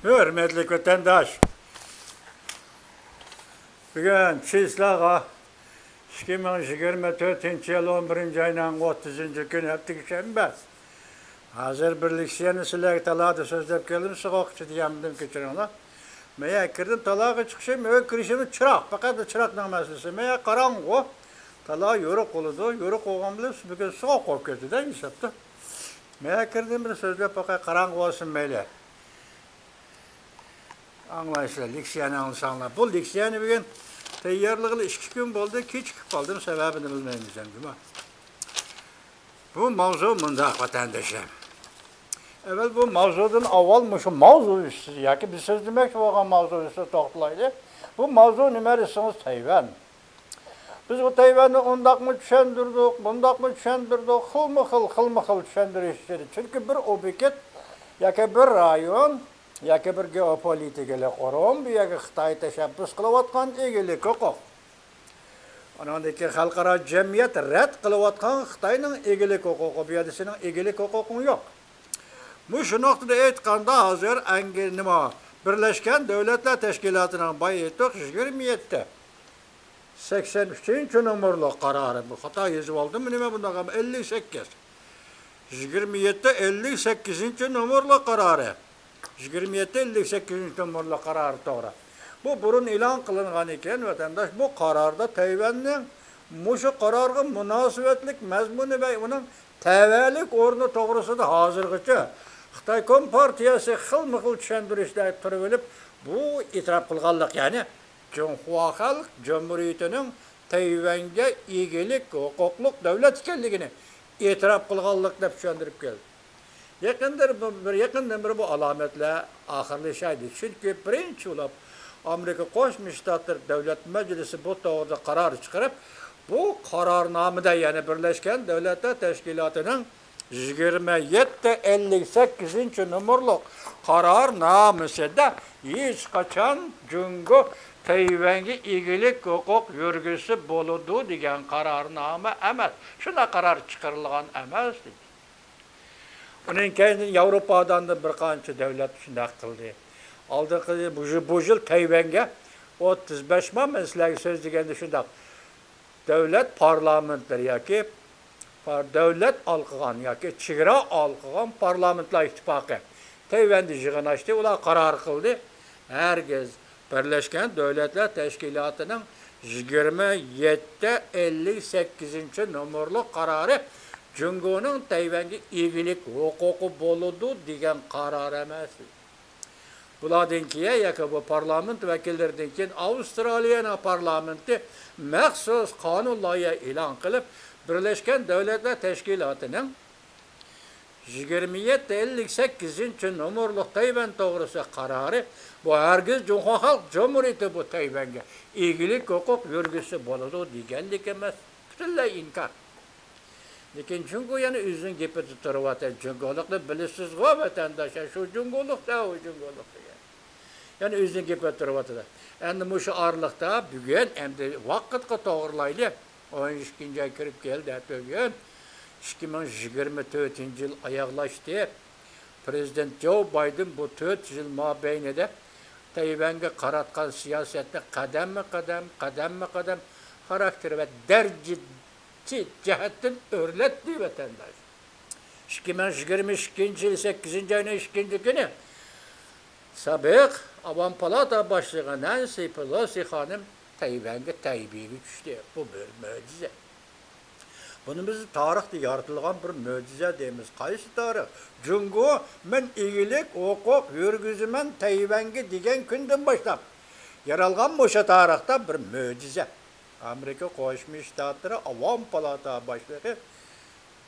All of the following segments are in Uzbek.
Hürmetli vatandaş, bugün Çislağa 2024 yıl 11. ayının 30. günü hafta şembe. Hazır birlikşiyeni sizlerge talağı sözlep geldim, sıkakçı diyemdim geçirenler. Meğer kirdim talağı çıkışım, öyle kirişimi çırak, fakat çırak nameslisi. Meğer karanlığı, talağı yoruk oludu, yoruk olan bilip bugün sıkak olup kötü de hesaptı. Meğer kirdim bir sözlep fakat karanlığı olsun meyle. Anlayışlar, liksiyeni anlasanlar. Bu liksiyeni bugün teyyarlıqlı 2 gün oldu, 2 çıkıp kaldım, sebebini bilmeyeceğim. Bu mavzu mundaq vatandaşım. Evet, bu mavzudan avval şu mavzu üstü, ya ki bir söz demek ki o mavzu üstü toxtulaydı. Bu mavzu numarasınız Tayvan. Biz bu Tayvan'ı ondaq mı düşendirdik, bundaq mı düşendirdik, xıl mı xıl düşendirişleri. Çünkü bir obyekt, ya ki bir rayon, ya ki bir geopolitikali qorum, ya ki Xitay teşebbüs kılıvatkan egilik hukuk. Onundaki xalqaro cemiyet red kılıvatkan Xitayning egilik hukuku, bu yerdesinin egilik hukuku yok. Bu şu noktada aytganda hazır Birleşken Devletler Teşkilatı'nın bayıtıq 27'de 83. numaralı kararı bu. Hata yazıp aldım mı nime bunda 58. 27'de 58. numaralı kararı. 27'de 58. numaralı kararı doğru. Bu burun ilan kılıngan iken vatandaş bu kararda Tayvan'ın muşu kararga münasebetlik mezmunu ve onun tevelik ornu doğrusu da hazırgıcı. Xitay Kompartiyası xıl-mıxıl düşendirişler turulub bu itiraf kılganlık yani Cumhuriyet Halk Cumhuriyeti'nin Tayvan'ga egilik hukukluk devlet ikenligini itiraf kılganlık dep düşendirip geldi. Yakından bir bu alametle ahırlaşaydı. Çünkü birinci olap Amerika Koşmuş Ştatlar Devlet Meclisi bu doğruda karar çıkarıp bu kararnamede yani Birleşken Devletler Teşkilatı'nın 27-58. numaralı kararnamesinde hiç kaçan Cungo Tayvan'ga egilik hukuk yürgüsü boludu degan kararname emas. Şuna karar çıkarılgan emas dedi. Onun keyin Avrupa'dan da bir qancha devlet shunday qildi. Aldığı bu yıl Tayvan'ga 35 man sizlarga söz deganda shunday devlet parlamentleri yoki devlet alqıgan yoki chegara alqıgan parlamentlar ittifoqi Tayvan'da yig'in ochdi, ular qaror qildi. Herkes Birleşken Devletler Teşkilatı'nın 27-58. numaralı kararı Cungo'nun Tayvan'ga egilik hukuku boludu degan qarar emas. Bulardan keyin yoki bu parlament vakillaridan keyin Avstraliya parlamenti maxsus qonun loyiha e'lon qilib Birleşken Devletler Teşkilatı'nın 27-58. numaralı Tayvan doğrusu kararı bu herkes Cumhuriyet Halk Cumhuriyeti bu Tayvan'ga egilik hukuk yürgüsü boludu deganlik emas. Butunlay inkar. Lekin Cungo yani özün gepi tuturvatı. Cungolukni bilisiz go vatandaşlar. Şu Cungoluk da o Cungoluk degan. Yani özün gepi tuturvatı. Endi muşu arlıqda bugün endi vaqtga to'g'rilayli 12. ay kirib keldi bugün 2024 yıl ayaqlashdi. Prezident Joe Biden bu 4 yıl mabeynida Tayvan'ga qaratgan siyosatni qadam xarakteri ve derci cihetten örletdi vatandaş. 2022 yıl 8. ayının 2. günü Sabık Avam Palata Başlığı Nancy Pelosi hanım Tayvan'ga taybiga düştü. Bu bir mucize. Bunu biz tarixte yaratılgan bir mucize deymiz. Qaysi tarix? Cungo men egilik hukuk yürgüzümen Tayvan'ga degan kundan boshlab yaralgan o'sha tarixda bir mucize. Amerika Qo'shma Shtatlari Avam Palata Başlığı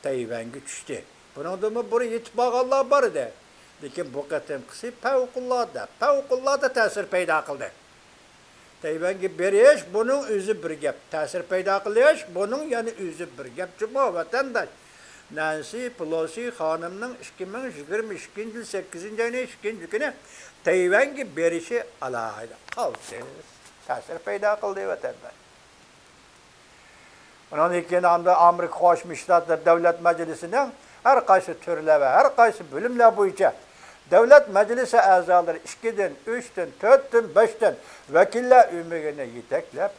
Tayvan'ga düştü. Bundan mı bir yetib bar edi. Lekin bu qatimqisi favqulodda ta'sir paydo qildi. Tayvan'ga berish bunun o'zi bir gap, ta'sir paydo qilish bunun yana o'zi bir gap. Cuma vatandaş Nancy Pelosi xonimning 2022 yil 8. ayning 2. kuni Tayvan'ga berishi alohida qaltis ta'sir paydo qildi vatandaş. Ondan keyin Amerika Qo'shma Shtatlar Davlat Majlisining har qaysi turlar va har qaysi bo'limlar bo'yicha Devlet Meclisi azaları 2'den, 3'ten, 4'ten, 5'ten vekiller ümüğüne yeteklep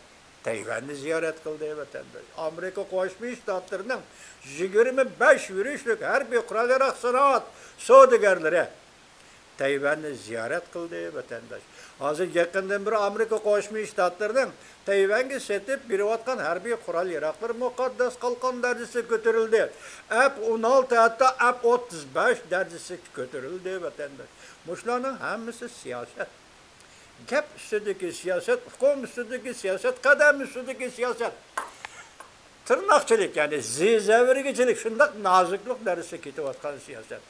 Tayvan'ı ziyaret kıldı vatandaş. Amerika Koşmuş Ştatlarının 25 yürüyüşlük her bir kuralarak sanat savcıları Tayvan'ı ziyaret kıldı vatandaş. Hazır yakından bir Amerika Koşmuş Ştatlarının Tayvan'ı setip bir vatkan her bir kural yaraklar mukaddes kalkan derecesi götürüldü. Hep 16 hatta hep 35 derecesi götürüldü vatandaş. Muşlanın hemisi siyaset. Gap üstündeki siyaset, hukum üstündeki siyaset, kadem üstündeki siyaset. Tırnakçılık yani zevirgicilik, şundak nazıklık dersi kitapatkan siyaset.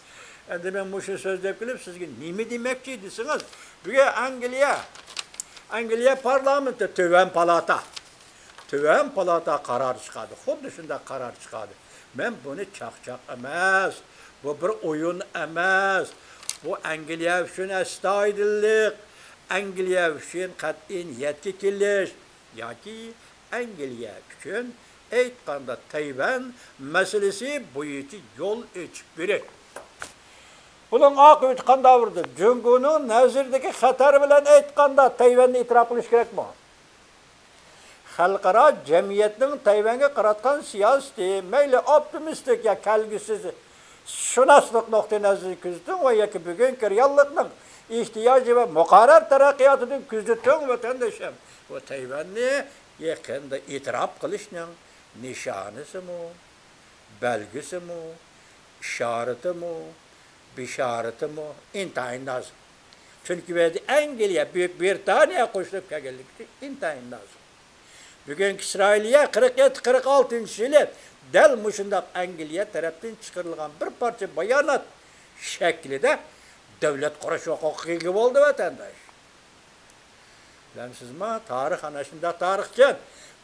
Yani ben bu şey sözlep bilip sizge nimi demekçiydisiniz? Bugün Angliya parlamento tüven palata karar çıkardı. Xuddi şunda karar çıkardı. Ben bunu çak emas. Bu bir oyun emas. Bu Angliya üçün astoydillik. Angliya üçün qat'in yetki kelish yoki Angliya üçün aytganda Tayvan masalasi bo'yicha yo'l ochib beradi. Bunun akıbeti qanday bo'ldi? Jungoning nazirdagi xatar bilan aytganda Tayvanni e'tirof qilish kerakmi? Xalqaro jamiyatning Tayvanga qaratgan siyosati mayli optimistik ya kelgisiz shunasliq nuqtai nazari ko'zdan va yoki bugungi reallikning ihtiyoji va muqarrar taraqqiyotidan ko'zdan vatandoshim va Tayvanni yaqinda e'tirof qilishning nishonisimi, belgisimi, ishoratimi, bisharatimi intayin lazım. Çünkü Angliya, Büyük Britaniya qo'shilib kelganlikda intayin lazım. Bugün İsrail'ye 47-46 yılı dal mushundaq Angliya tarafdan chiqarilgan bir parça bayonot shaklida davlat qurish huquqiga bo'ldi vatandosh. Bilamsizmi? Tarix ana shunda tarixchi.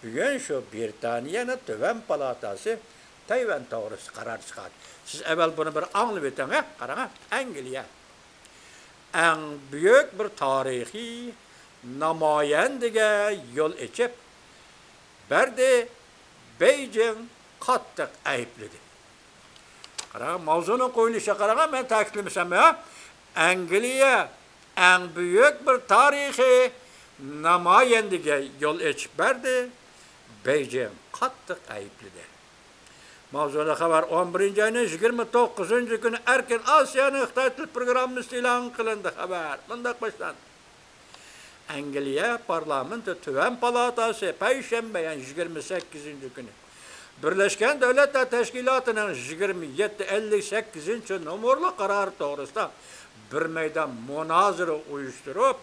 Bugün şu Britaniyaning Tuvan palatasi Tayvan to'g'risida qaror chiqardi. Siz evvel bunu bir anlayıp etin, qarang, Angliya en büyük bir tarihi namoyandiga yo'l ochib berdi. Beijing qattiq aybladi. Qarang, mavzuning qo'yilishiga qarang, men ta'kidlamasam, Angliya en büyük bir tarihi namoyandiga yo'l ochib berdi. Beijing qattiq aybladi. Mavzuda xabar 11 ayning 29 kuni Erkin Osiyoning Xitoy til programmasi e'lon qilindi xabar. Bunday boshlandi. Angliya parlamenti Tuvan palatasi payshanba 28 kuni Birleşken Devletler Teşkilatı'nın 2758 numaralı kararı to'g'risida bir meydan münazara uyushtirib,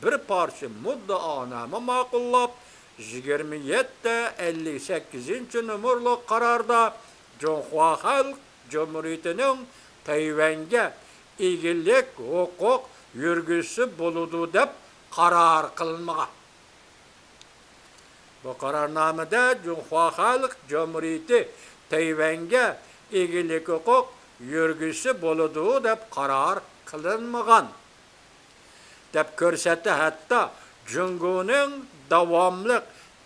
bir parça muddaonoma ma'qullab, 2758 numaralı kararda Jonghua Xalq Cumhuriyeti'nin Tayvanga egilik huquq yurgisi bo'ludi deb qaror qilinmagan. Bu qarornomada Jonghua Xalq Cumhuriyeti Tayvanga egilik huquq yurgisi bo'ludi deb qaror qilinmagan. Deb ko'rsatdi hatto Jungoning davomli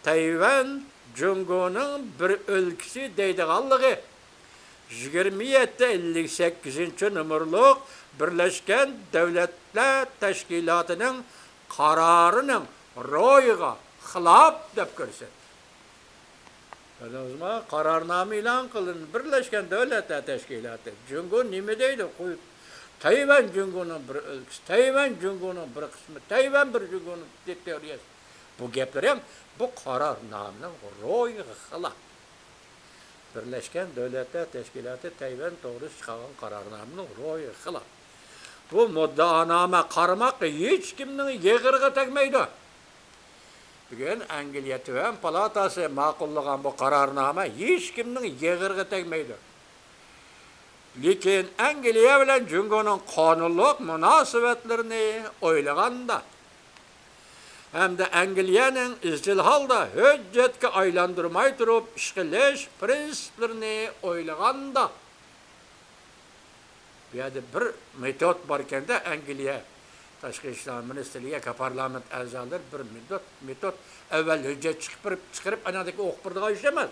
Tayvan Jungoning bir o'lkasi deydiganligi 2758 numaralı Birleşken Devletler Teşkilatı'nın kararının ro'yiga xilaf deb ko'rsatdi. Bilamizmi? Qarornoma e'lon qilindi. Birleşken Devletler Teşkilatı. Jungo nima deydi? Tayvan Jungoning bir o'lkasi, Tayvan Jungoning bir qismi, Tayvan bir Jungoning territoriyasi. Bu gaplar ham bu qarornomaning ro'yiga xilaf. Birleşken Devletler Teşkilatı Tayvan to'g'risida chiqqan qarornomaning ro'yiga xilaf. Bu muddaonoma qarmak hech kimning yig'irga tegmaydi. Bugün Angliya Tuvan palatasi ma'qullagan bu qarornoma hech kimning yig'irga tegmaydi. Lekin Angliya bilan Jungoning qonunliq munosabatlarini o'ylaganda hamda Angliyaning izchil holda hujjatga aylantirmay turib ish qilish prinsiplarini o'ylaganda bu yerda bir metod bor ekanda Angliya Tashqi ishlar ministrligiga parlament a'zolari bir metod avval hujjat chiqarib anadagi o'qib birdigan ish emas.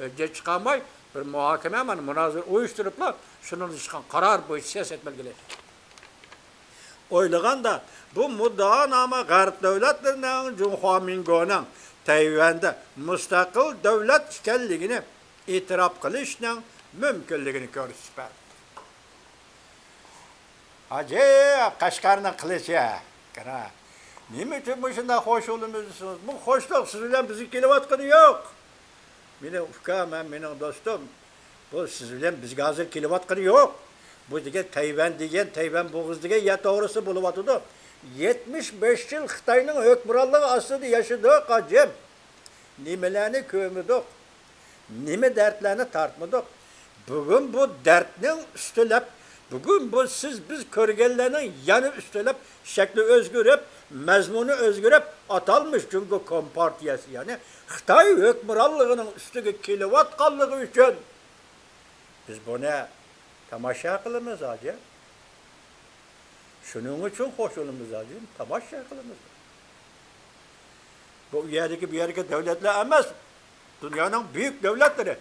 Hujjat chiqarmay bir muhokama mana munozara uyushtiriblar, shuni chiqqan qaror bo'yicha siyosat belgilaydi. Oylaganda bu muddaanama Garp devletlerinin Junhua Mingo'nun Tayvan'da müstakil devlet ekanligini itiraf qilishning mumkinligini ko'rsatdi. Hacı Qashqarning qilichi. Qara. Nima uchun bu shunday xo'sh o'limizsiz? Bu xo'shlik siz bilan bizga kelayotgani yo'q. Mening ukam, mening do'stim, bu siz bilan bizga hozir kelayotgani yo'q. Bu degan Tayvan degan, Tayvan bo'g'iz degan ya to'g'risi bo'lyotdi. 75 yil Xitoyning hukmronligi ostida yashadik, hajim. Nimalarni ko'rmadik, nima dardlarni tortmadik. Bugun bu dardning ustilab, bugun bu siz biz ko'rganlarning yana ustilab shakli o'zgarib, mazmuni o'zgarib atalmış Jungo Kompartiyasi, ya'ni Xitoy hukmronligining ustiga kelayotganligi uchun biz buni tomosha qilamiz, hajim. Shuning uchun xo'shulimiz, hajim, tomosha qilamiz. Bu yerdagi bu yerga davlatlar emas, dunyoning büyük devletleri,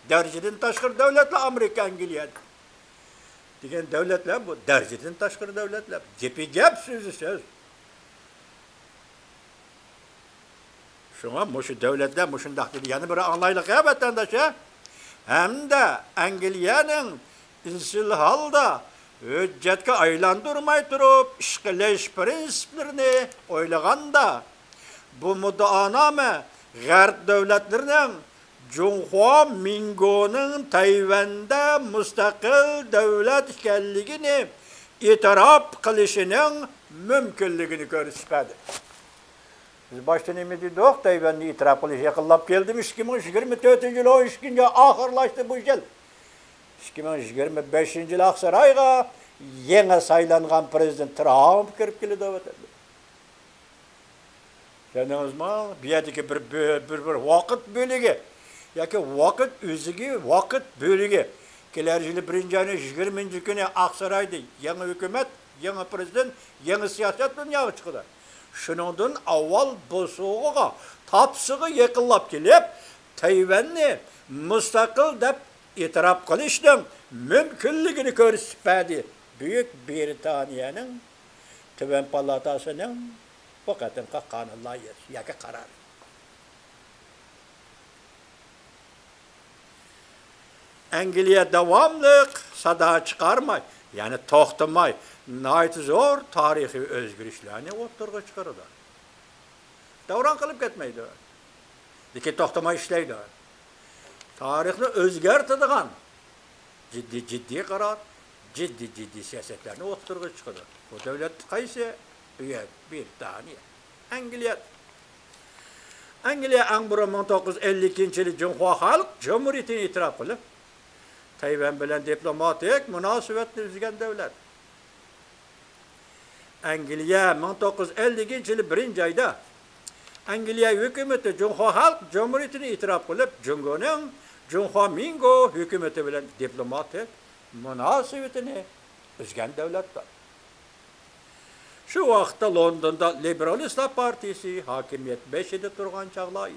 dereceden tashqari devletler, Amerika, Angliya degan devletler bu, dereceden tashqari devletler. Gepi gap, so'zi so'z. Şuna şu devletler şundaq dedi. Yani bir anlaylık ya vatandaşa. Hem de Angliyaning izil halda hüccetke aylandırmay turup işqileş prinsiplerini oylaganda bu muddaaname Garp devletlerinin Junhua Mingo'nun Tayvan'da müstakil devlet ekanligini itiraf qilishinin mümkünlüğünü ko'rsatdi. Biz başta nima dedik? Tayvanni itiraf qilish yaqinlab keldim. 2024-yil 12-ga oxirlashdi bu yil. 2025-yil Aqsaroyga yangi saylangan prezident Trump kirib keldi. Janingizmi? Bu yerdagi bir vaqt bo'ligi yoki vaqt o'ziga vaqt bo'ligi. Kelar yili 1-20-kuni Aqsaroyda yangi hukumat, yangi prezident, yangi siyosat dunyoga chiqdi. Şunundan avval bosuğuğa, tapsığı yıkıllap gelip, Tayvanni müstakil deb itiraf qilishning mümkünlüğünü ko'rsatdi. Büyük Britaniyaning Tuvan palatasining bu qatimqa qonun loyihasi yoki qaror. Angliya davomli sada chiqarmay, ya'ni to'xtamay, nayt zo'r tarixiy o'zgarishlarni o'ttirg'a chiqaradi. Davron qilib ketmaydi. Lekin to'xtamay ishlaydi. Tarixni o'zgartiradigan jiddiy qaror, jiddiy siyosatlarni o'ttirg'a chiqaradi. Bu davlat qaysi? Buyuk Britaniya. Angliya. Angliya 1952-yil Junhua Xalq Cumhuriyatini e'tirof qilib, Tayvan bilan diplomatik munosabatni uzgan davlat. Angliya 1950-yil 1-oyda Angliya hukumati Junhua Xalq Cumhuriyatini e'tirof qilib, Junhua Mingo hukumati bilan diplomatik munosabatini uzgan davlatdir. Shu vaqtda Londonda Liberalistlar partiyasi hokimiyat beshida turgan chaqlar.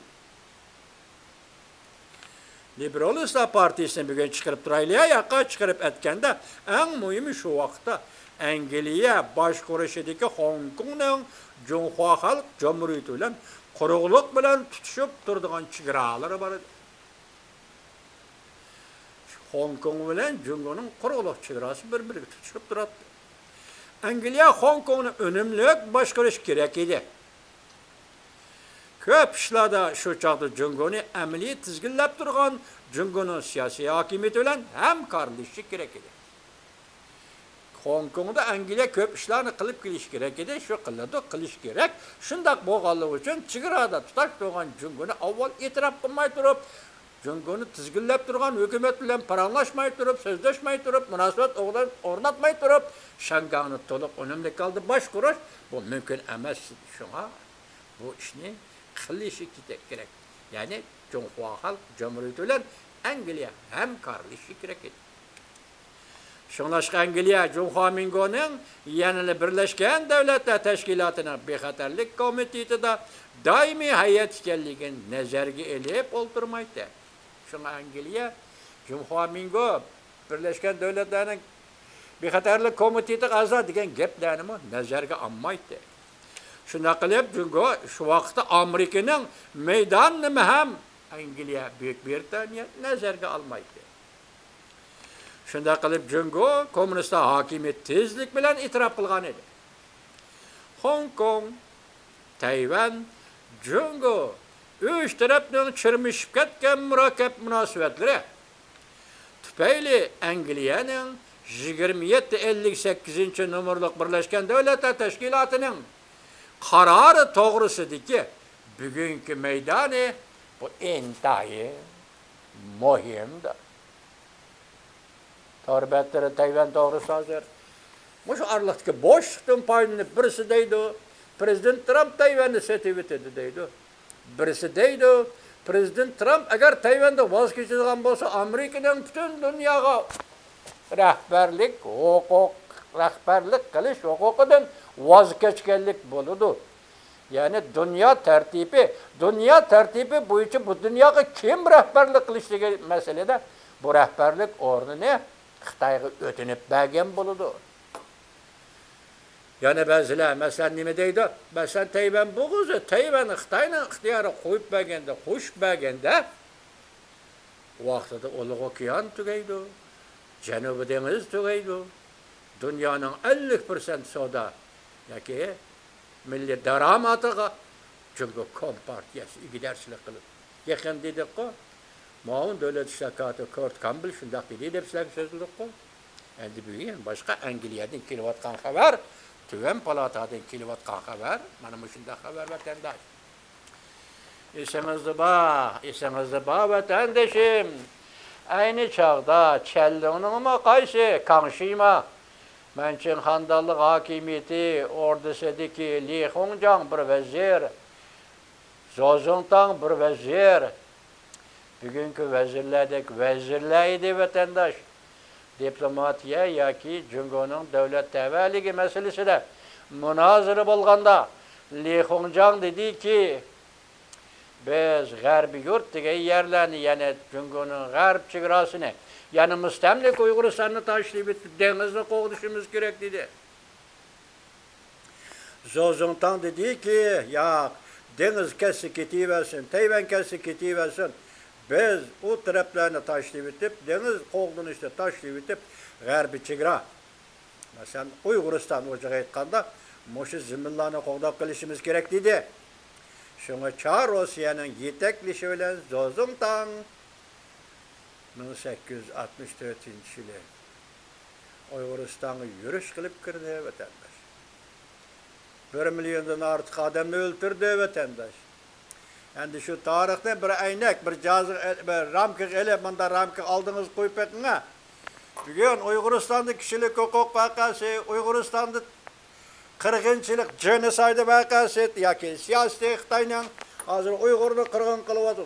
Liberalistlar partiyasini bugun chiqarib turaylik, yoqqa chiqarib aytganda, eng muhimi shu vaqtda Angliya boshqarishidagi Hong Kongning Junhua Xalq Cumhuriyati bilan quruqlik bilan tutishib turadigan chegaralari bor edi. Hong Kong bilan Jungoning quruqlik chegarasi bir-biriga tutishib turadi. Angliya Hong Kongni unumli boshqarish kerak edi. Ko'p ishlarda shu chaqda Jungoni amaliy tizginlab turgan Jungoning siyosiy hokimiyati bilan hamkorlashishi kerak edi. Hong Kongda Angliya ko'p ishlarni qilib kelish kerak edi, shu qilish kerak. Shundaq bo'lganligi uchun chegarada tutash turgan Jungoni avval e'tirof qilmay turib, Jungoni tizginlab turgan hukumat bilan paranglashmay turib, so'zlashmay turib, munosabat o'rnatmay turib, Shangani to'liq unumli qildi boshqarish bu mumkin emas. Shunga bu ishni qilishi kerak. Ya'ni Junhua Xalq Cumhuriyati bilan Angliya hamkorlashishi kerak edi. Shunlashqa Angliya Junhua Mingoning yanada Birlashgan Davlatlar Tashkilotining bexatarlik komitetida doimiy hay'at ekanligini nazarga olib o'ltirmaydi. Shunga Angliya Junhua Mingo Birlashgan Davlatlarning bexatarlik komiteti a'zo degan gaplarni nazarga olmaydi. Shuna qilib, Jungo shu vaqtda Amerikaning maydonini ham Angliya, Buyuk Britaniya nazarga olmaydi. Shunda qilib Jungo kommunistlar hokimiyat tezlik bilan e'tirof qilgan edi. Hong Kong, Tayvan, Jungo üç tarafdan çırmışıp ketken murakkab münasibetlere tüpeyli Angliyaning 2758 numaralı Birleşken Devletler Teşkilatı'nın kararı to'g'risidagi bugünkü meydanı bu intayi muhimdir. Torbatları Tayvan to'g'risi hozir mush araliqdagi bo'shliqdan foydalanib birisi deydi, Prezident Trump Tayvanni setib etadi deydi. Birisi deydi, Prezident Trump agar Tayvanda voz kechadigan bo'lsa, Amerikaning butun dunyoga rahbarlik qilish huquqidan voz kechganlik bo'ladi. Ya'ni dünya tertibi bo'yicha bu dunyoga kim rahbarlik qilishligi masalada bu rahbarlik o'rnini Xitoyga o'tinib bergan bo'ladi. Yani bazılar mesela nime deydi? Mesela Tayvan buğuzu, Tayvan'ı Xitay'ın ixtiyarı koyup bergende, koşup bergende vaqtida Uluq Okean tugaydi, Janubi dengiz tugaydi. Dünyanın 50% soda yoki milliy daromadiga Jungo kompartiyasi igidarsizlik qilib. Yaqin dedik-ku, Ma'un davlat shakati Kurt Campbell shundaq dedi deb sizlarga so'zladik-ku. Endi bugun boshqa Angliyadan kelayotgan xabar Tüven palatadan kelivatgan xabar, mana shunda xabar vatandaş. Esenizde ba vatandaşım. Aynı çağda Çellon'un qaysi Kangshima Manchun xandallık hakimiyeti ordusidagi Li Hongjiang bir vazir, Zozongtang bir vazir, bugünkü vazirlardagi vazirlar edi vatandaş. Diplomatiya yoki Jungoning davlat tavalligi masalasida munozara bo'lganda Li Hongjiang dediki, biz g'arbiy yurt degan yerlarni, ya'ni Jungoning g'arb chegarasini, ya'ni mustamlik Uyg'uristonni tashlab etib dengizni qo'g'dishimiz kerak dedi. Zozongtang dediki, yo'q, dengiz kesib ketaversin, Tayvan kesib ketaversin. Biz o taraflarını taşlayıp etip, deniz qo'g'dinishni taşlayıp etip, g'arbiy chegara. Mesela Uyg'uriston o'ziga aytganda, mushu ziminlarni qo'g'dab qilishimiz kerak dedi. Shunga Char Rossiyaning yetaklishi bilan Zozongtang 1864-yili Uyg'uristonga yurish qilib kirdi vatandaş. 1 milyondan ortiq odamni o'ldirdi vatandaş. Endi şu tarixda bir aynak, bir ramkik elep, manda ramkik aldınız koyup bakınga. Bugün Uyg'uristonda kishilik huquq vaqasi, Uyg'uristonda qirg'inchilik, genocide vaqasi yoki siyosiy Xitoyning hozir Uyg'urni qirg'in qilyapti.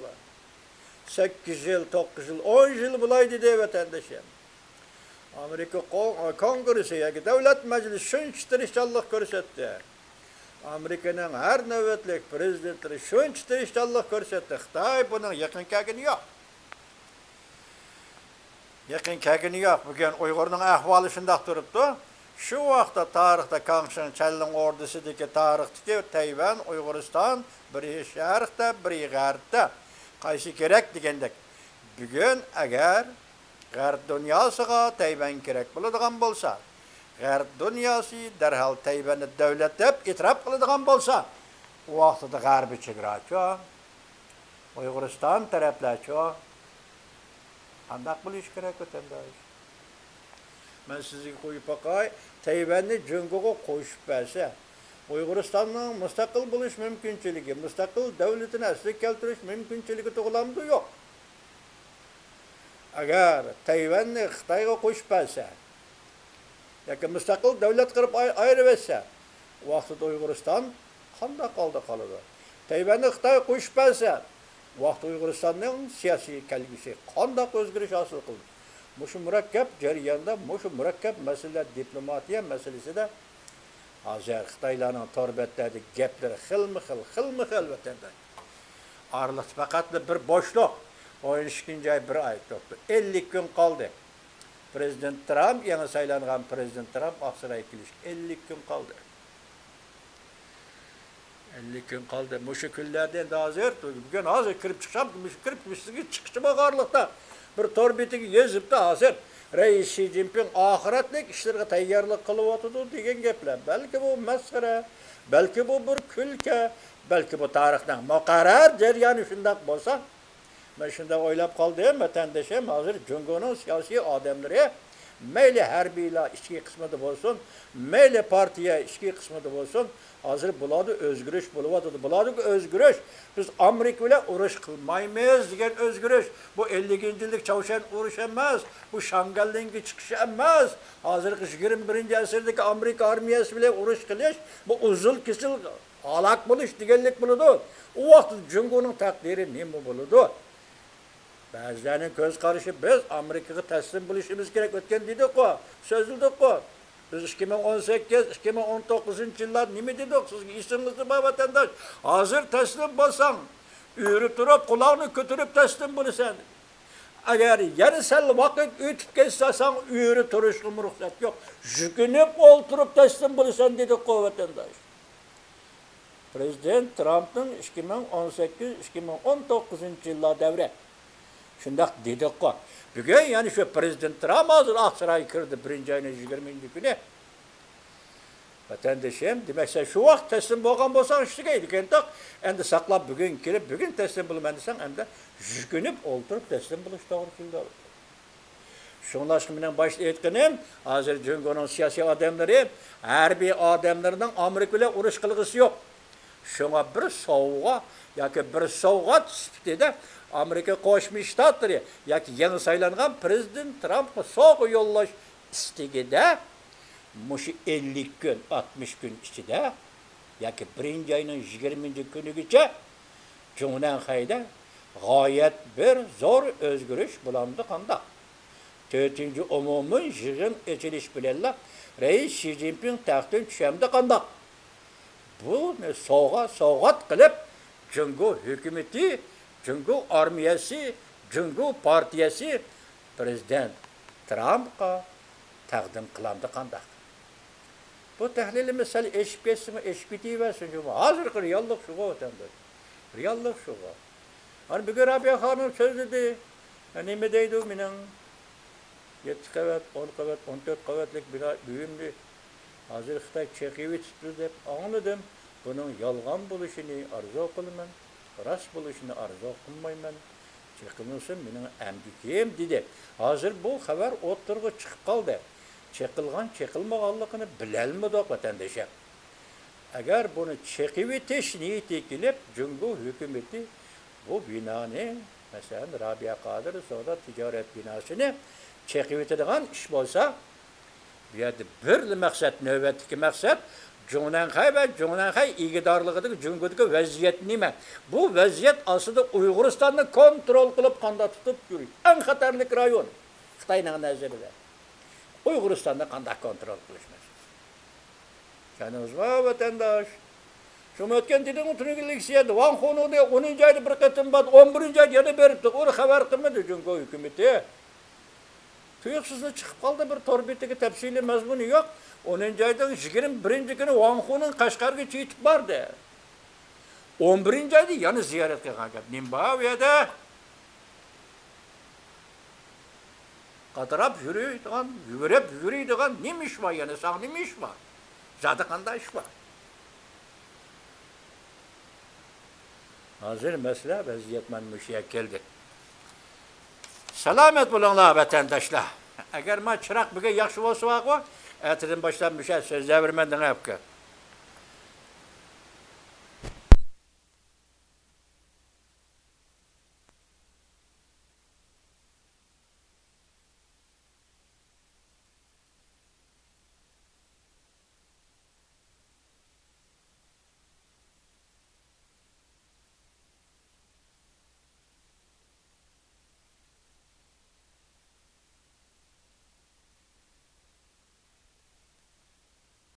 8 yil, 9 yil, 10 yil bo'laydi deb vatandoshim. Amerika Kongresi yoki davlat majlisi shuncha tirishchanlik ko'rsatdi. Amerika'nın her nöbetlik prezidentleri şuncha tirishchanlik ko'rsatdi. Xitoy buning yaqin kelgani yo'q. Yaqin kelgani yo'q. Bugun Uyg'urning ahvoli shunday turibdi. Shu vaqtda tarixda Kangshan Challing ordusidagi tarixdagi Tayvan, Uyg'uriston biri sharqda, biri g'arbda qaysi kerak degandek. Bugun agar g'arb dunyosiga Tayvan kerak bo'ladigan bo'lsa, g'arb dunyosi darhol Tayvanni davlat deb e'tirof qiladigan bo'lsa, u vaqtda g'arbiy chegarachi, Uyg'uriston taraflachi qanday bo'lish kerak vatandosh? Men sizga qo'yib qo'y, Tayvanni Jungoga qo'shib bersa, Uyg'uristonning mustaqil bo'lish mumkinchiligi, mustaqil davlatini asliga keltirish mumkinchiligi to'g'rilamdi yo'q. Agar Tayvanni Xitoyga qo'shib bersa, yoki mustaqil davlat qilib ayirib etsa, vaqtida Uyg'uriston qanday qoladi? Tayvanni Xitoy qo'shib bersa, vaqt Uyg'uristonning siyosiy kelgusi qanday o'zgarish hosil qildi? Mushu murakkab jarayonda, mushu murakkab masalalar diplomatiya masalasida hozir Xitoylarning torbatdagi gaplari xilma-xil vatandash. Araliqda faqat bir boshliq 12 ay bir ay turibdi. 50 kun qoldi. Prezident Trump, yeni saylanğan Prezident Trump Aksaray'a keliş 50 gün kaldı. 50 gün kaldı. Muşu küllerden de hazır. Bugün hazır kirip çıkacağım. Kirip çıkışı bakarlıkta. Bir torbetigi gezip de hazır. Reis Xi Jinping ahiretlik işlerine tayyarlık kılıp oturdu degen gepler. Belki bu meskhara, belki bu bir külke, belki bu tarihten muqarrar jaryanı şundak bolsa. Ben şunda oylap kaldım, vatandaşım hazır Cumhur'un siyasi adamları meyli harbiyle içki kısmı da bolsun, meyli partiye içki kısmı da bolsun, hazır buladı özgürüş buladı. Buladı özgürüş. Biz Amerika ile uğraş kılmayız degen özgürüş. Bu 50. yıllık Çavuşan uğraş emez. Bu Şangal'daki çıkışı emez. Hazır 21. asırdaki Amerika armiyası bile uğraş kılış. Bu uzul kesil halak buluş digenlik buludu. O vakit Cumhur'un takdiri ne mi buludu? Bazılarının göz karışı biz Amerika'ya teslim buluşumuz gerek ötken dedik o. Sözlüdük o. Biz 2018, 2019 yıllar ne dedik? Siz isiminizi vatandaş. Hazır teslim bolsan, üürü durup, kulağını götürüp teslim bulursan. Eğer yarısal vakit ötüp geçsen, üürü turuşluğum ruhsat yok. Jükünüp oturup teslim bulursan dedik o vatandaş. Prezident Trump'ın 2018-2019 yıllar devre. Şundak dedik ko. Bugün yani şu Prezident Trump hazır Aksaray'a kirdi 1. ayının 20. günü. Vatandaşım demekse şu vakt teslim bolgan bolsan iştigeydi kentak. Endi saklap bugün kirip bugün teslim bulman desen hem de jükünüp oturup teslim buluş doğru kildi. Şunlaşkı bilen başta etkinim hazır Cumhur'un siyasi adamları her bir adamlarının Amerika ile uruş kılgısı yok. Şuna bir soğuğa yoki bir soğuğa sifatida Amerika Qo'shma Shtatlari yoki yangi saylangan Prezident Trumpga sovg'a yo'llash istigida mushu 50 gün, 60 gün ichida yoki 1. ayning 20. kunigacha Cumhuriyatda g'oyat bir zo'r o'zgarish bo'ladi qanday. 4. umumiy yig'in ochilish bilan Reis Xi Jinping taxtdan tushamda qanday. Bu sovg'at qilib Cumhur hukumati, Cumhur armiyasi, Cumhur partiyasi Prezident Trump'a taqdim qilindi qanday. Bu tahlili misal eshib ketsin, eshib ketaversin. Hozirgi reallik shuga o'tandi. Reallik shuga. Hani bugün Rabia Hanım söz dedi. Nima deydi u mening 7 qavat, 10 qavat, 14 qavatlik bir uyimni hozir Xitoy cheqivi tutdi deb anladim. Bunun yolg'on bo'lishini arzu qilaman, rost bo'lishini arzu qilmayman. Cheqilsin mening amdikim dedi. Hozir bu xabar o'ttirg'i chiqib qoldi. Cheqilgan, cheqilmaganligini bilolmadik vatandoshlar. Agar buni cheqib etish niyati kelib, Cumhur hukumati bu binoni, masalan, Rabia Qodir savdo tijorat binosini cheqib etadigan ish bo'lsa, bu yerda bir maqsad, navbatdagi maqsad Cumhuriyet ve Cumhuriyet igidorligidagi Cumhurdagi vaziyat nima? Bu vaziyat aslida Uyg'uristonni kontrol qilib qanday tutib yuradi. Eng xatarlik rayon Xitoyning nazarida. Uyg'uristonni qanday kontrol qilish masalasi. Canınız var vatandaş. Şu ötken dedim oturuyorlar siyadi. Van Xonu'da 10. ayda bir qatım bat, 11. ayda yana beripti. Onu xabar qilmadi Cumhur hukumati. Tuyuqsizda chiqib qoldi, bir torbetdagi tafsili mazmuni yo'q. 10. aydan 21. kuni Van Xo'ning Qashqarga yetib bordi. 11. ayda yana ziyorat qilgan gap. Nima bu yerda? Qatirab yuriydigan, yurib nima ish bor yana? Sağ nima ish bor? Zada qanday ish bor? Hozir masala vaziyat mana mushuga keldi. Salomat bo'linglar vatandoshlar. Agar men chiroq bugun yaxshi bo'lsa, atidan boshlab musha so'zlar berman dengapka.